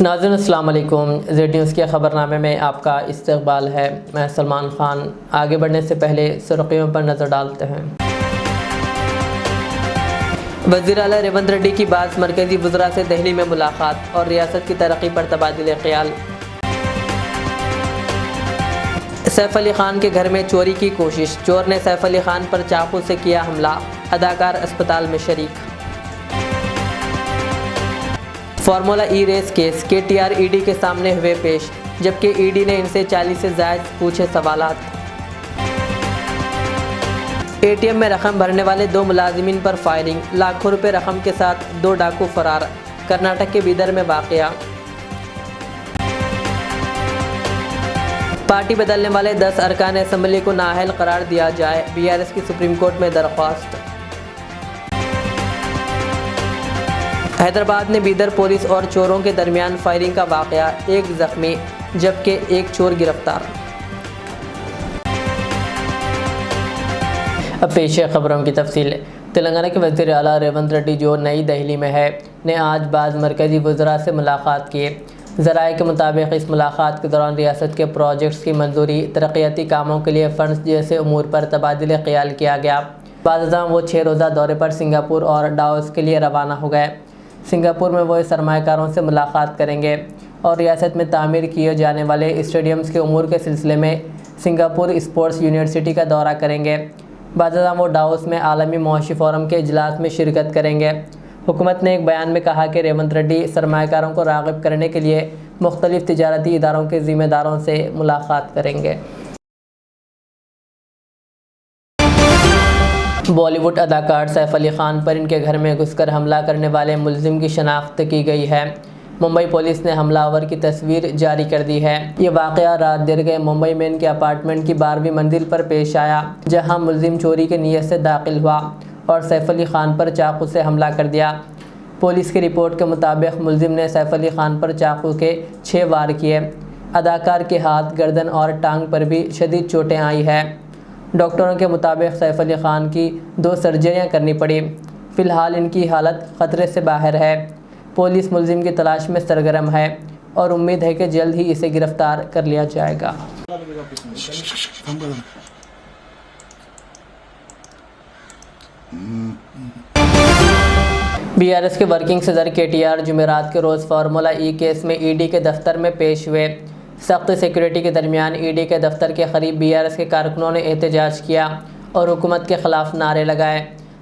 नाज़रीन अस्सलाम वालेकुम। ज़ेड न्यूज़ के ख़बरनामे में आपका इस्तकबाल है। मैं सलमान ख़ान। आगे बढ़ने से पहले सुर्खियों पर नज़र डालते हैं। वज़ीर आला रेवंत रेड्डी की बात, मरकज़ी वज़रा से दिल्ली में मुलाकात और रियासत की तरक्की पर तबादले ख्याल। सैफ अली ख़ान के घर में चोरी की कोशिश, चोर ने सैफ अली ख़ान पर चाकू से किया हमला, अदाकार अस्पताल में शरीक। फार्मूला ई रेस केस, KTR ED के सामने हुए पेश, जबकि ED ने इनसे 40 से ज़ायद पूछे सवालात। ATM में रकम भरने वाले 2 मुलाजिमीन पर फायरिंग, लाखों रुपए रकम के साथ 2 डाकू फरार। कर्नाटक के बीदर में वाक़या। पार्टी बदलने वाले 10 अरकान असम्बली को नाअहल करार दिया जाए, BRS की सुप्रीम कोर्ट में दरख्वास्त। हैदराबाद में बीदर पुलिस और चोरों के दरमियान फायरिंग का वाक़या, 1 ज़ख्मी जबकि 1 चोर गिरफ्तार। अब पेश है खबरों की तफसील। तेलंगाना के वज़ीर आला रेवंत रेड्डी जो नई दिल्ली में है, ने आज बाज़ मरकज़ी वज़रा से मुलाकात की। ज़राए के मुताबिक इस मुलाकात के दौरान रियासत के प्रोजेक्ट्स की मंजूरी, तरक्याती कामों के लिए फ़ंड्स जैसे उमूर पर तबादले ख्याल किया गया। बाद वो 6 रोज़ा दौरे पर सिंगापुर और डावोस के लिए रवाना हो गए। सिंगापुर में वो सरमायाकारों से मुलाकात करेंगे और रियासत में तामीर किए जाने वाले स्टेडियम्स के उमूर के सिलसिले में सिंगापुर स्पोर्ट्स यूनिवर्सिटी का दौरा करेंगे। बाद वो डावोस में आलमी मुआशी फोरम के इजलास में शिरकत करेंगे। हुकूमत ने एक बयान में कहा कि रेवंत रेड्डी सरमायाकारों को राग़िब करने के लिए मुख्तलिफ तिजारती इदारों के ज़िम्मेदारों से मुलाकात करेंगे। बॉलीवुड अदाकार सैफ अली ख़ान पर इनके घर में घुसकर हमला करने वाले मुलजिम की शनाख्त की गई है। मुंबई पुलिस ने हमलावर की तस्वीर जारी कर दी है। ये वाक़या रात देर गए मुंबई में इनके अपार्टमेंट की 12वीं मंजिल पर पेश आया, जहां मुलजिम चोरी के नीयत से दाखिल हुआ और सैफ अली ख़ान पर चाकू से हमला कर दिया। पुलिस की रिपोर्ट के मुताबिक मुलजिम ने सैफ अली ख़ान पर चाकू के 6 वार किए। अदाकार के हाथ, गर्दन और टांग पर भी शदीद चोटें आई हैं। डॉक्टरों के मुताबिक सैफ अली ख़ान की 2 सर्जरियां करनी पड़ी। फ़िलहाल इनकी हालत ख़तरे से बाहर है। पुलिस मुलजिम की तलाश में सरगर्म है और उम्मीद है कि जल्द ही इसे गिरफ़्तार कर लिया जाएगा। BRS के वर्किंग सदर KTR जुमेरात के रोज़ फार्मूला ई केस में ED के दफ्तर में पेश हुए। सख्त सिक्योरिटी के दरमियान ED के दफ्तर के करीब BRS के कारकुनों ने एहतजाज किया और हुकूमत के ख़िलाफ़ नारे लगाए,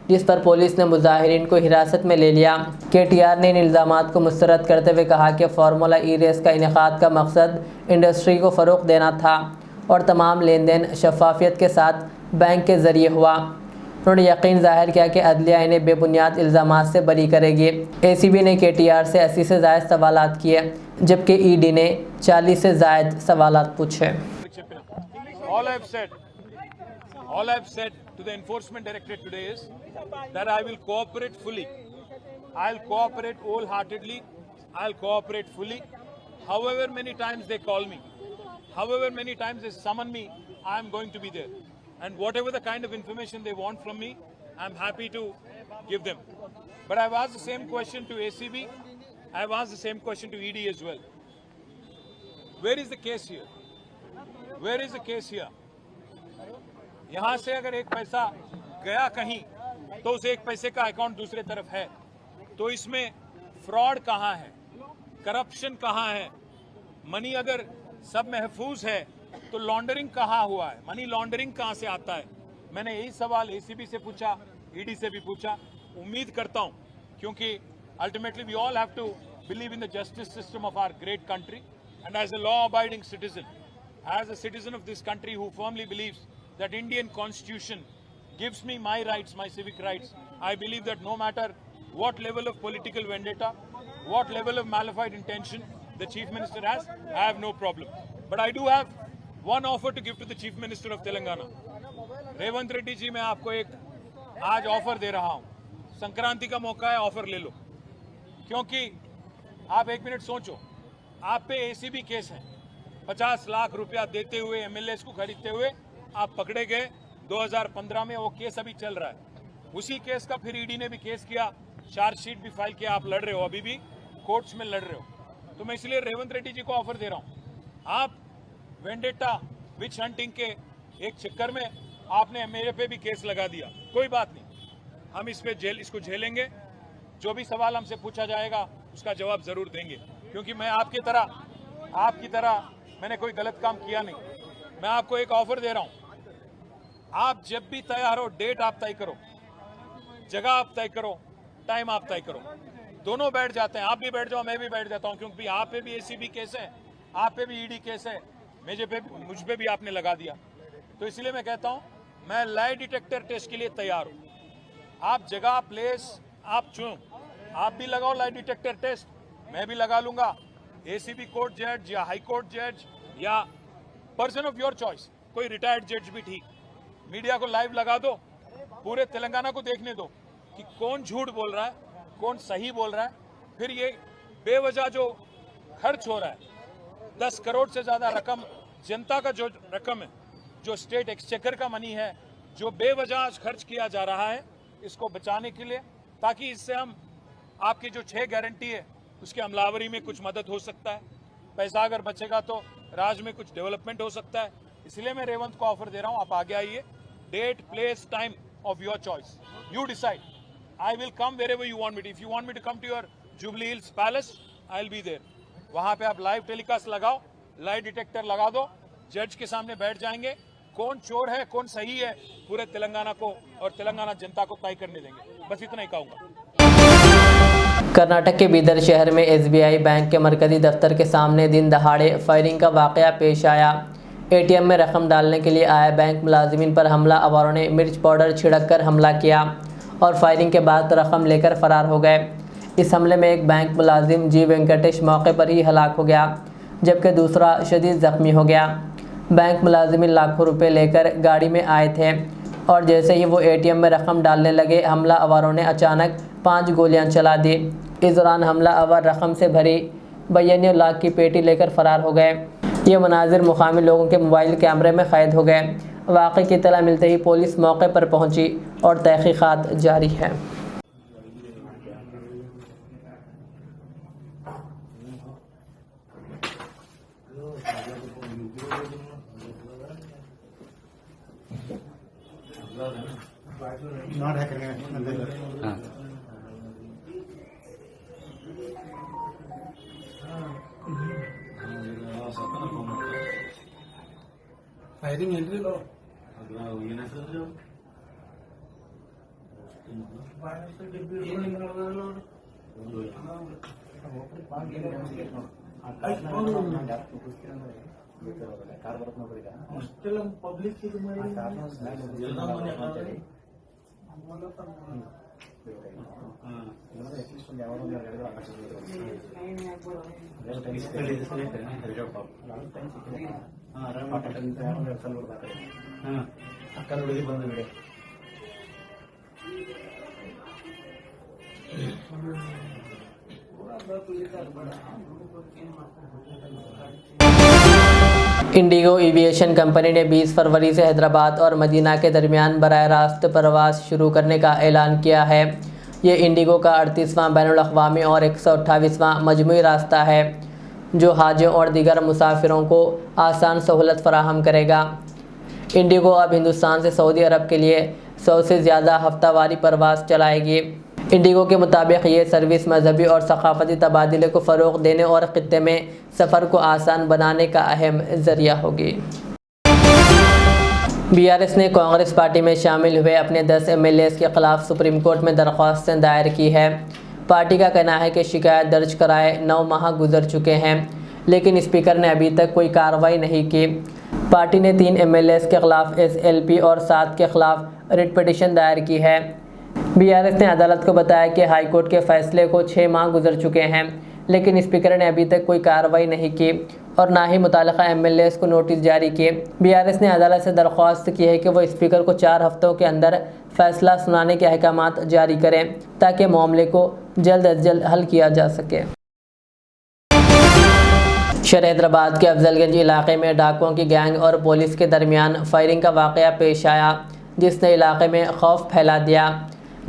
जिस पर पुलिस ने मुजाहिरीन को हिरासत में ले लिया। KTR ने इन इल्ज़ामात को मुस्तरद करते हुए कहा कि फार्मूला ई रेस का इनेकाद का मकसद इंडस्ट्री को फ़रोग़ देना था और तमाम लेन देन शफाफियत के साथ बैंक के ज़रिए हुआ। उन्होंने यकीन ज़ाहिर किया कि अदलिया इन्हें बेबुनियाद इल्ज़ामात से बरी करेगी। ACB ने KTR से 80 से ज़ायद सवालात किए, जबकि ED ने 40 से ज़ायद सवालात पूछे। All I've said to the Enforcement Directorate today is that I will cooperate fully. I'll cooperate wholeheartedly. I'll cooperate fully. However many times they call me, however many times they summon me, I'm going to be there. And whatever the kind of information they want from me, I'm happy to give them. But I've asked the same question to ACB. I've asked the same question to ED as well. Where is the case here? Where is the case here? यहाँ से अगर एक पैसा गया कहीं तो उस एक पैसे का अकाउंट दूसरे तरफ है, तो इसमें फ्रॉड कहाँ है, करप्शन कहाँ है? मनी अगर सब महफूज है तो लॉन्ड्रिंग कहाँ हुआ है, मनी लॉन्ड्रिंग कहाँ से आता है? मैंने यही सवाल ACB से पूछा, ED से भी पूछा। उम्मीद करता हूँ, क्योंकि ultimately we all have to believe in the justice system of our great country, and as a law abiding citizen, as a citizen of this country who firmly believes that Indian Constitution gives me my rights, my civic rights, I believe that no matter what level of political vendetta, what level of malified intention the Chief Minister has, I have no problem. But I do have one offer to give to the Chief Minister of Telangana. Revanth Reddy ji, मैं आपको एक आज offer दे रहा हूँ। संक्रांति का मौका है, offer ले लो। क्योंकि आप एक मिनट सोचो, आप पे ACB केस है, 50 लाख रुपया देते हुए MLAs को खरीदते हुए आप पकड़े गए 2015 में। वो केस अभी चल रहा है। उसी केस का फिर ED ने भी केस किया, चार्जशीट भी फाइल किया। आप लड़ रहे हो, अभी भी कोर्ट्स में लड़ रहे हो। तो मैं इसलिए रेवंत रेड्डी जी को ऑफर दे रहा हूं। आप वेंडेटा विच हंटिंग के एक चक्कर में आपने मेरे पे भी केस लगा दिया, कोई बात नहीं, हम इसको झेलेंगे। जो भी सवाल हमसे पूछा जाएगा उसका जवाब जरूर देंगे, क्योंकि मैं आपकी तरह मैंने कोई गलत काम किया नहीं। मैं आपको एक ऑफर दे रहा हूं, आप जब भी तैयार हो, डेट आप तय करो, जगह आप तय करो, टाइम आप तय करो, दोनों बैठ जाते हैं। आप भी बैठ जाओ, मैं भी बैठ जाता हूं, क्योंकि आप पे भी एसीबी केस है, आप पे भी ईडी केस है, मुझ पे भी आपने लगा दिया। तो इसलिए मैं कहता हूं, मैं लाई डिटेक्टर टेस्ट के लिए तैयार हूं। आप जगह, प्लेस आप चुनो, आप भी लगाओ लाई डिटेक्टर टेस्ट, मैं भी लगा लूंगा। एसीबी कोर्ट जज या हाई कोर्ट जज या पर्सन ऑफ योर चॉइस, कोई रिटायर्ड जज भी ठीक, मीडिया को लाइव लगा दो, पूरे तेलंगाना को देखने दो कि कौन झूठ बोल रहा है, कौन सही बोल रहा है। फिर ये बेवजह जो खर्च हो रहा है, 10 करोड़ से ज्यादा रकम, जनता का जो रकम है, जो स्टेट एक्सचेकर का मनी है, जो बेवजह खर्च किया जा रहा है, इसको बचाने के लिए, ताकि इससे हम आपकी जो 6 गारंटी है उसके अमलावरी में कुछ मदद हो सकता है। पैसा अगर बचेगा तो राज्य में कुछ डेवलपमेंट हो सकता है। इसलिए मैं रेवंत को ऑफर दे रहा हूं, आप आगे आइए, date, place, time of your choice, you decide. I will come wherever you want me to. If you want me to come to your Jubilee Hills Palace, I'll be there. वहां पे आप live telecast लगाओ, live detector लगा दो, जज के सामने बैठ जाएंगे, कौन चोर है कौन सही है, पूरे तेलंगाना को और तेलंगाना जनता को तय करने देंगे। बस इतना ही कहूँगा। कर्नाटक के बीदर शहर में SBI बैंक के मरकजी दफ्तर के सामने दिन दहाड़े फायरिंग का वाकया पेश आया। ATM में रकम डालने के लिए आए बैंक मुलाजिमीन पर हमलावरों ने मिर्च पाउडर छिड़क कर हमला किया और फायरिंग के बाद रकम लेकर फरार हो गए। इस हमले में एक बैंक मुलाजिम जी वेंकटेश मौके पर ही हलाक हो गया, जबकि दूसरा शदीद ज़ख्मी हो गया। बैंक मुलाजिमीन लाखों रुपए लेकर गाड़ी में आए थे और जैसे ही वो ATM में रकम डालने लगे, हमलावरों ने अचानक 5 गोलियां चला दी। इस दौरान हमलावर रकम से भरी 92 लाख की पेटी लेकर फरार हो गए। ये मनाजिर मुकामी लोगों के मोबाइल कैमरे में कैद हो गए। वाक़े की इत्तला मिलते ही पुलिस मौके पर पहुंची और तहकीकात जारी है। फायरिंग एंट्री लो पब्लिक इंडिगो एविएशन कंपनी ने 20 फरवरी से हैदराबाद और मदीना के दरमियान बराह रास्त परवाज़ शुरू करने का ऐलान किया है। ये इंडिगो का 38वां बैनुल-अक़वामी और 128वां मजमूई रास्ता है जो हाजियों और दीगर मुसाफिरों को आसान सहूलत फराहम करेगा। इंडिगो अब हिंदुस्तान से सऊदी अरब के लिए 100 से ज़्यादा हफ्तावारी परवाज़ चलाएगी। इंडिगो के मुताबिक ये सर्विस मजहबी और सकाफती तबादले को फ़रोग़ देने और ख़ित्ते में सफ़र को आसान बनाने का अहम ज़रिया होगी। BRS ने कांग्रेस पार्टी में शामिल हुए अपने 10 MLAs के ख़िलाफ़ सुप्रीम कोर्ट में दरख्वास्तें दायर की है। पार्टी का कहना है कि शिकायत दर्ज कराए 9 माह गुजर चुके हैं, लेकिन स्पीकर ने अभी तक कोई कार्रवाई नहीं की। पार्टी ने 3 MLAs के ख़िलाफ़ SLP और 7 के ख़िलाफ़ रिट पिटीशन दायर की है। BRS ने अदालत को बताया कि हाई कोर्ट के फैसले को 6 माह गुजर चुके हैं, लेकिन स्पीकर ने अभी तक कोई कार्रवाई नहीं की और ना ही मुतालिका MLAs को नोटिस जारी किए। BRS ने अदालत से दरख्वास्त की है कि वो स्पीकर को 4 हफ्तों के अंदर फैसला सुनाने के अहकामात जारी करें ताकि मामले को जल्द अज जल्द हल किया जा सके। शहर हैदराबाद के अफजलगंज इलाके में डाकुओं की गैंग और पुलिस के दरमियान फायरिंग का वाक़या पेश आया, जिसने इलाके में खौफ फैला दिया।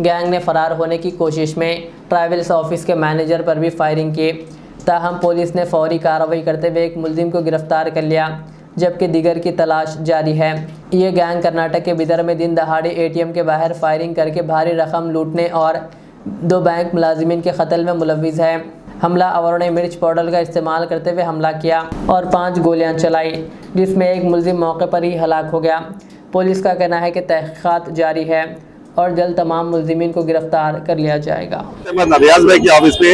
गैंग ने फ़रार होने की कोशिश में ट्रैवल्स ऑफिस के मैनेजर पर भी फायरिंग की। ताहम पुलिस ने फौरी कार्रवाई करते हुए एक मुलजिम को गिरफ्तार कर लिया, जबकि दीगर की तलाश जारी है। ये गैंग कर्नाटक के बिदर में दिन दहाड़े ATM के बाहर फायरिंग करके भारी रकम लूटने और 2 बैंक मुलाजिमीन के कत्ल में मुलव्विस है। हमलावरों ने मिर्च पाउडर का इस्तेमाल करते हुए हमला किया और 5 गोलियां चलाई, जिसमें एक मुलजिम मौके पर ही हलाक हो गया। पुलिस का कहना है कि तहकीकात जारी है और जल्द तमाम मुलजिमीन को गिरफ्तार कर लिया जाएगा। रियाज भाई की ऑफिस पे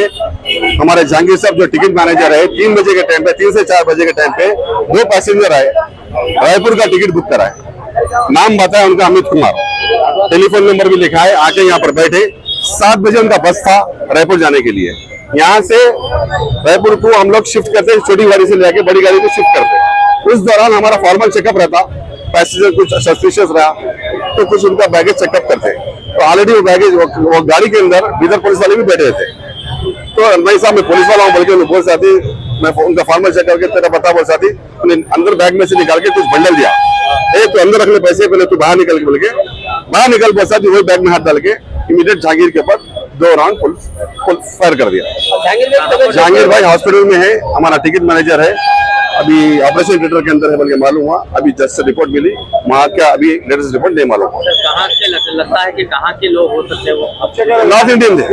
हमारे जहांगीर साहब जो टिकट मैनेजर है 3 बजे के टाइम पे 3 से 4 बजे के टाइम पे 2 पैसेंजर आए, रायपुर का टिकट बुक कराए। नाम बताया उनका अमित कुमार, टेलीफोन नंबर भी लिखा है। आके यहाँ पर बैठे, 7 बजे उनका बस था रायपुर जाने के लिए। यहाँ से रायपुर को हम लोग शिफ्ट करते, छोटी गाड़ी से लेके बड़ी गाड़ी को शिफ्ट करते। उस दौरान हमारा फॉर्मल चेकअप रहता, पैसेंजर कुछ सस्पिशियस रहा तो कुछ उनका बैगेज चेकअप करते। तो ऑलरेडी वो बैगेज वो गाड़ी के अंदर बिदर पुलिस वाले भी बैठे थे। तो नहीं साहब मैं पुलिस वाला हूँ बोल के उन्हें बोल साथी, मैं उनका फॉर्मल चेक करके तेरा बता बोल साथी, उन्हें अंदर बैग में से निकाल के कुछ बंडल दिया। तो अंदर रखने पैसे, पहले तू बाहर निकल के बोल के बाहर निकल बोल साथी, वही बैग में हाथ डाल के इमीडिएट जहांगीर के ऊपर 2 राउंड फायर कर दिया। जहांगीर भाई हॉस्पिटल में है, हमारा टिकट मैनेजर है, अभी ऑपरेशन थिएटर के अंदर है बोल के मालूम हुआ। अभी जस्ट से रिपोर्ट मिली, वहाँ का अभी लेटेस्ट रिपोर्ट नहीं मालूम। कहाँ के लगता है कि कहाँ के लोग हो सकते हैं वो? नॉर्थ इंडियन थे।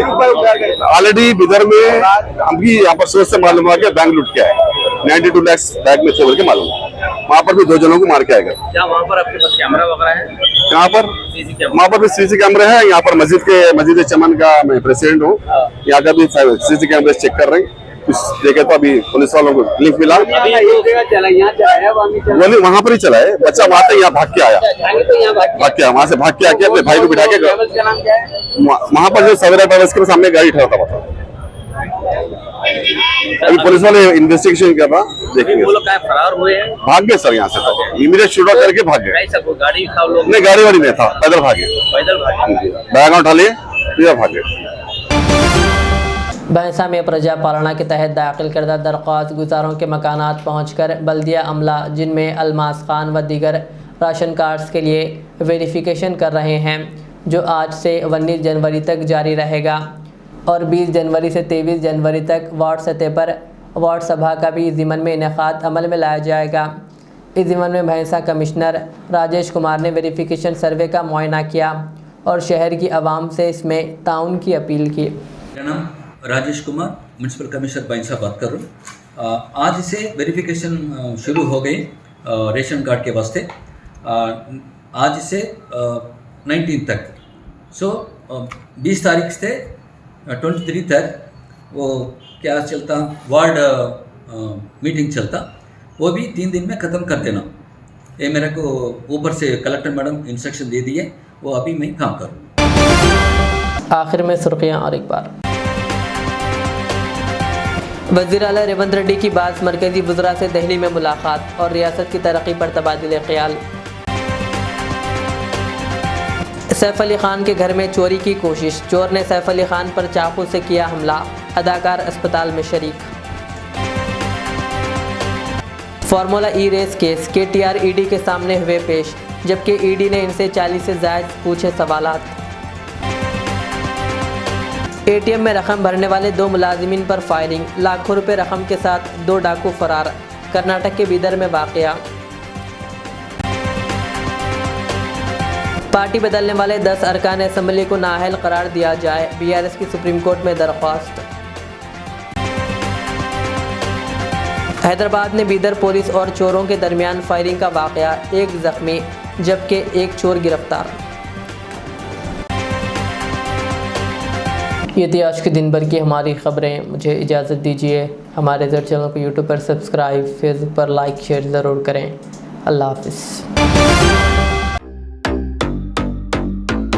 ऑलरेडी बिदर में अभी यहाँ पर सोच से मालूम हुआ कि बैंक लूट के आए, 92 लाख बैग में थे बोल के मालूम हुआ। वहाँ पर भी 2 जनों को मार के आएगा। क्या वहाँ पर आपके पास कैमरा वगैरह है? यहाँ पर वहाँ पर भी CC कैमरे हैं। यहाँ पर मस्जिद चमन का मैं प्रेसिडेंट हूँ, यहाँ का भी CC कैमरे चेक कर रहे हैं। कुछ देखे तो अभी पुलिस वालों को लिंक मिला, वहाँ पर ही चला है। बच्चा वहाँ से यहाँ भाग के आया, वहाँ से भाग के आके अपने भाई को बिठा के वहाँ पर जो सवेरा ट्रेवल्स के सामने गाड़ी ठहरता था। अभी पुलिस वाले इन्वेस्टिगेशन कर रहा, देखेंगे। वो लोग फरार हुए हैं, भाग गए सर यहाँ से, तो इमीडिएट शूट आउट करके भाग गए। गाड़ी था लोग? नहीं, गाड़ी वाड़ी नहीं था, पैदल भागे, बैग उठा लिए फिर भाग गए। भैंसा में प्रजा पालना के तहत दाखिल करदा दरख्वास्त गुजारों के मकानात पहुंचकर बल्दिया अमला, जिनमें अलमास खान व दीगर राशन कार्ड्स के लिए वेरिफिकेशन कर रहे हैं, जो आज से 19 जनवरी तक जारी रहेगा और 20 जनवरी से 23 जनवरी तक वार्ड सतह पर वार्ड सभा का भी ज़िमन में इनेकाद अमल में लाया जाएगा। इस ज़िमन में भैंसा कमिश्नर राजेश कुमार ने वेरिफिकेशन सर्वे का मुआयना किया और शहर की आवाम से इसमें ताउन की अपील की। मेरा नाम राजेश कुमार, म्यूनसिपल कमिश्नर भैंसा बात कर रहा हूँ। आज से वेरिफिकेशन शुरू हो गई रेशन कार्ड के वास्ते, आज से 19 तक। सो 20 तारीख से 23 तक वो क्या चलता, वार्ड मीटिंग चलता, वो भी 3 दिन में ख़त्म कर देना। ये मेरे को ऊपर से कलेक्टर मैडम इंस्ट्रक्शन दे दी है, वो अभी मैं काम करूँ। आखिर में सुर्खियाँ और एक बार। वज़ीर आला रेवंत रेड्डी की बाज़ मरकज़ी वज़रा से दिल्ली में मुलाकात और रियासत की तरक्की पर तबादले ख्याल। सैफ अली खान के घर में चोरी की कोशिश, चोर ने सैफ अली खान पर चाकू से किया हमला, अदाकार अस्पताल में शरीक। फार्मूला ई रेस केस, KTR ED के सामने हुए पेश, जबकि ED ने इनसे 40 से ज़ायद पूछे सवालात। ATM में रकम भरने वाले 2 मुलाजिमीन पर फायरिंग, लाखों रुपए रकम के साथ 2 डाकू फरार, कर्नाटक के बिदर में वाक़या। पार्टी बदलने वाले 10 अरकान असम्बली को नाअहल करार दिया जाए, BRS की सुप्रीम कोर्ट में दरख्वास्त। हैदराबाद में बिदर पुलिस और चोरों के दरमियान फायरिंग का वाक़या, 1 ज़ख्मी जबकि 1 चोर गिरफ्तार। ये थी आज के दिन भर की हमारी ख़बरें। मुझे इजाज़त दीजिए। हमारे ज़र चैनल को यूट्यूब पर सब्सक्राइब, फेसबुक पर लाइक शेयर ज़रूर करें। अल्लाह हाफ़िज़।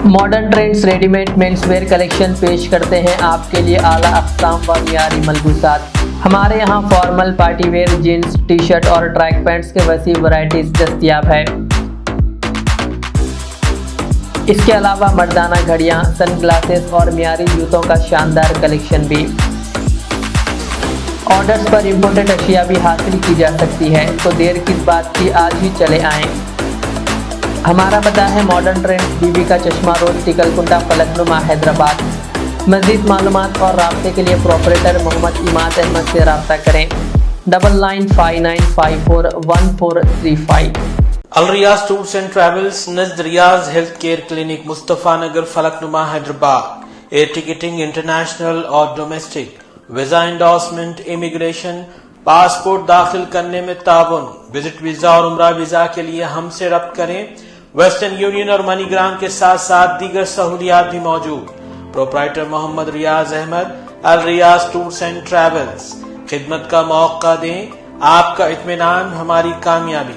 Modern trends readymade menswear collection पेश करते हैं आपके लिए आला अक़साम व मियारी मलबूसात। हमारे यहाँ formal, party wear, jeans, T-shirt और ट्रैक पैंट्स के वसी वैरायटीज़ दस्तयाब है। इसके अलावा मर्दाना घड़ियाँ, सनग्लासेस और मियारी जूतों का शानदार कलेक्शन भी। ऑर्डर्स पर इम्पोर्टेड अशिया भी हासिल की जा सकती है, तो देर किस बात की, आज ही चले आएँ। हमारा पता है मॉडर्न ट्रेंड्स, बीबी का चश्मा रोड, टिकलकुंडा, फलकनुमा, हैदराबाद। मज़ीद मालूमात और राब्ते के लिए प्रोपरेटर मोहम्मद इमाद अहमद से रब्ता करें 9959541435। Al Riyaz tours and travels नज़द Riyaz health care clinic Mustafa Nagar Falaknuma Hyderabad. Air ticketing international और domestic, visa endorsement, immigration, passport दाखिल करने में ताउन, विजिट वीजा और उम्रा वीजा के लिए हमसे रब्त करें। वेस्टर्न यूनियन और मनीग्राम के साथ साथ दीगर सहूलियात भी मौजूद। Proprietor Mohammad Riyaz Ahmad, Al Riyaz tours and travels. खिदमत का मौका दें, आपका इत्मीनान हमारी कामयाबी।